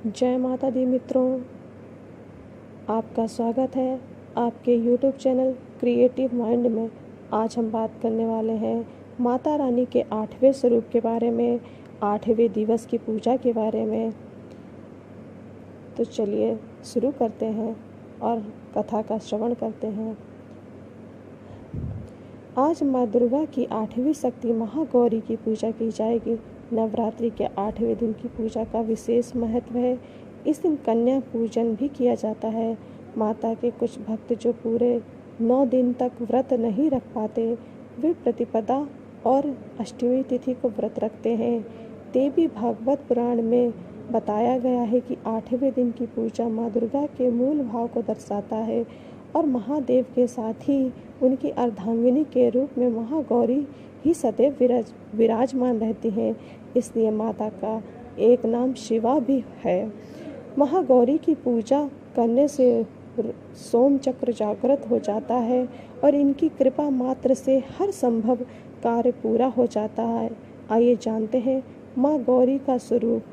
जय माता दी मित्रों, आपका स्वागत है आपके YouTube चैनल क्रिएटिव माइंड में। आज हम बात करने वाले हैं माता रानी के 8वें स्वरूप के बारे में, 8वें दिवस की पूजा के बारे में। तो चलिए शुरू करते हैं और कथा का श्रवण करते हैं। आज माँ दुर्गा की 8वीं शक्ति महागौरी की पूजा की जाएगी। नवरात्रि के 8वें दिन की पूजा का विशेष महत्व है। इस दिन कन्या पूजन भी किया जाता है। माता के कुछ भक्त जो पूरे 9 दिन तक व्रत नहीं रख पाते, वे प्रतिपदा और अष्टमी तिथि को व्रत रखते हैं। देवी भागवत पुराण में बताया गया है कि 8वें दिन की पूजा माँ दुर्गा के मूल भाव को दर्शाता है और महादेव के साथ ही उनकी अर्धांगिनी के रूप में महागौरी ही सदैव विराजमान रहती हैं। इसलिए माता का एक नाम शिवा भी है। महागौरी की पूजा करने से सोम चक्र जागृत हो जाता है और इनकी कृपा मात्र से हर संभव कार्य पूरा हो जाता है। आइए जानते हैं माँ गौरी का स्वरूप।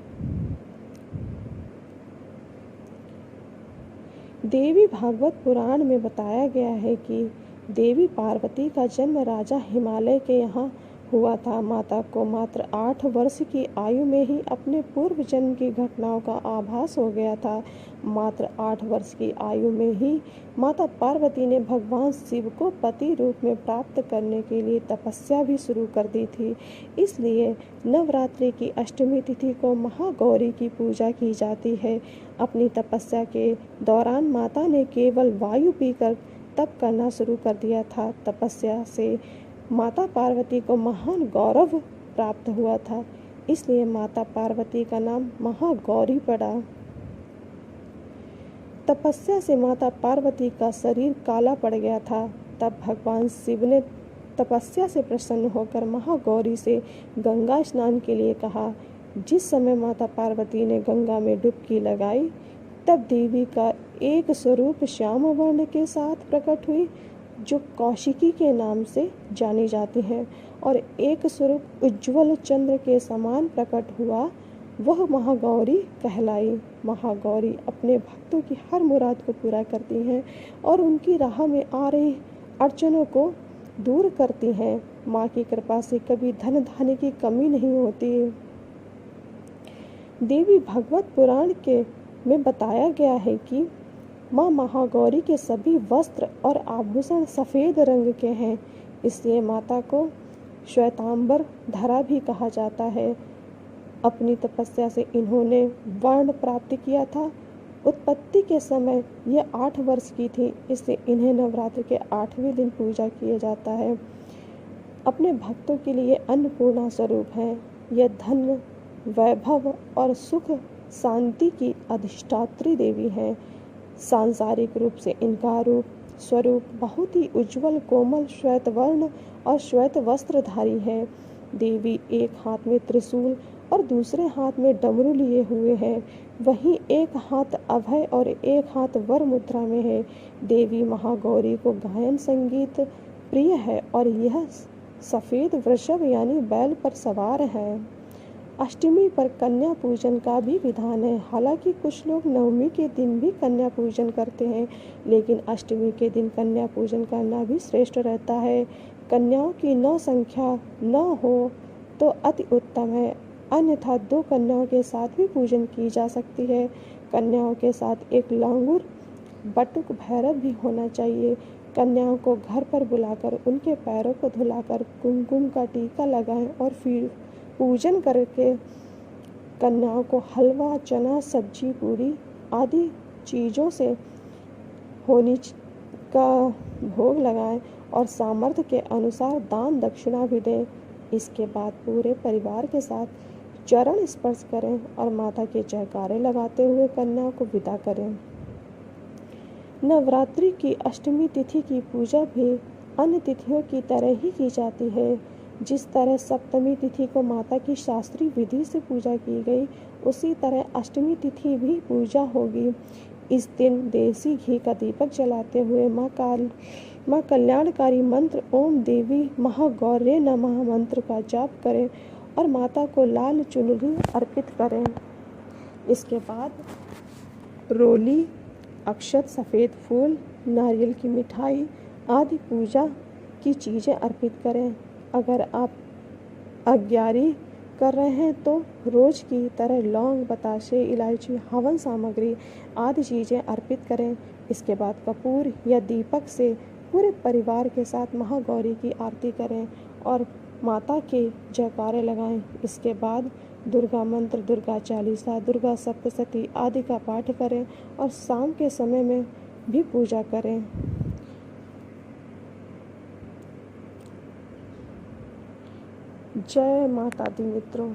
देवी भागवत पुराण में बताया गया है कि देवी पार्वती का जन्म राजा हिमालय के यहाँ हुआ था। माता को मात्र 8 वर्ष की आयु में ही अपने पूर्व जन्म की घटनाओं का आभास हो गया था। मात्र 8 वर्ष की आयु में ही माता पार्वती ने भगवान शिव को पति रूप में प्राप्त करने के लिए तपस्या भी शुरू कर दी थी। इसलिए नवरात्रि की अष्टमी तिथि को महागौरी की पूजा की जाती है। अपनी तपस्या के दौरान माता ने केवल वायु पीकर तप करना शुरू कर दिया था। तपस्या से माता पार्वती को महान गौरव प्राप्त हुआ था, इसलिए माता पार्वती का नाम महागौरी पड़ा। तपस्या से माता पार्वती का शरीर काला पड़ गया था। तब भगवान शिव ने तपस्या से प्रसन्न होकर महागौरी से गंगा स्नान के लिए कहा। जिस समय माता पार्वती ने गंगा में डुबकी लगाई, तब देवी का एक स्वरूप श्याम वर्ण के साथ प्रकट हुई, जो कौशिकी के नाम से जानी जाती है, और एक स्वरूप उज्ज्वल चंद्र के समान प्रकट हुआ, वह महागौरी कहलाई। महागौरी अपने भक्तों की हर मुराद को पूरा करती हैं और उनकी राह में आ रही अड़चनों को दूर करती हैं। माँ की कृपा से कभी धन धान्य की कमी नहीं होती। देवी भागवत पुराण में बताया गया है कि माँ महागौरी के सभी वस्त्र और आभूषण सफ़ेद रंग के हैं, इसलिए माता को श्वेतांबर धरा भी कहा जाता है। अपनी तपस्या से इन्होंने वर्ण प्राप्त किया था। उत्पत्ति के समय ये 8 वर्ष की थी, इसलिए इन्हें नवरात्र के 8वें दिन पूजा किया जाता है। अपने भक्तों के लिए अन्नपूर्णा स्वरूप है। यह धन, वैभव और सुख शांति की अधिष्ठात्री देवी है। सांसारिक रूप से इनका स्वरूप बहुत ही उज्जवल, कोमल, श्वेत वर्ण और श्वेत वस्त्रधारी है। देवी एक हाथ में त्रिशूल और दूसरे हाथ में डमरू लिए हुए है। वहीं एक हाथ अभय और एक हाथ वर मुद्रा में है। देवी महागौरी को गायन संगीत प्रिय है और यह सफ़ेद वृषभ यानी बैल पर सवार है। अष्टमी पर कन्या पूजन का भी विधान है। हालांकि कुछ लोग नवमी के दिन भी कन्या पूजन करते हैं, लेकिन अष्टमी के दिन कन्या पूजन करना भी श्रेष्ठ रहता है। कन्याओं की 9 संख्या 9 हो तो अति उत्तम है, अन्यथा 2 कन्याओं के साथ भी पूजन की जा सकती है। कन्याओं के साथ एक लांगुर बटुक भैरव भी होना चाहिए। कन्याओं को घर पर बुलाकर उनके पैरों को धुलाकर कुमकुम का टीका लगाएं और फिर पूजन करके कन्याओं को हलवा, चना, सब्जी, पूरी आदि चीज़ों से होनी का भोग लगाएं और सामर्थ्य के अनुसार दान दक्षिणा भी दें। इसके बाद पूरे परिवार के साथ चरण स्पर्श करें और माता के जयकारे लगाते हुए कन्याओं को विदा करें। नवरात्रि की अष्टमी तिथि की पूजा भी अन्य तिथियों की तरह ही की जाती है। जिस तरह सप्तमी तिथि को माता की शास्त्रीय विधि से पूजा की गई, उसी तरह अष्टमी तिथि भी पूजा होगी। इस दिन देसी घी का दीपक जलाते हुए माँ कल्याणकारी मंत्र ओम देवी महागौर्ये नमः मंत्र का जाप करें और माता को लाल चुनरी अर्पित करें। इसके बाद रोली, अक्षत, सफ़ेद फूल, नारियल की मिठाई आदि पूजा की चीज़ें अर्पित करें। अगर आप अग्यारी कर रहे हैं तो रोज़ की तरह लौंग, बताशे, इलायची, हवन सामग्री आदि चीज़ें अर्पित करें। इसके बाद कपूर या दीपक से पूरे परिवार के साथ महागौरी की आरती करें और माता के जयकारे लगाएं। इसके बाद दुर्गा मंत्र, दुर्गा चालीसा, दुर्गा सप्तशती आदि का पाठ करें और शाम के समय में भी पूजा करें। जय माता दी मित्रों।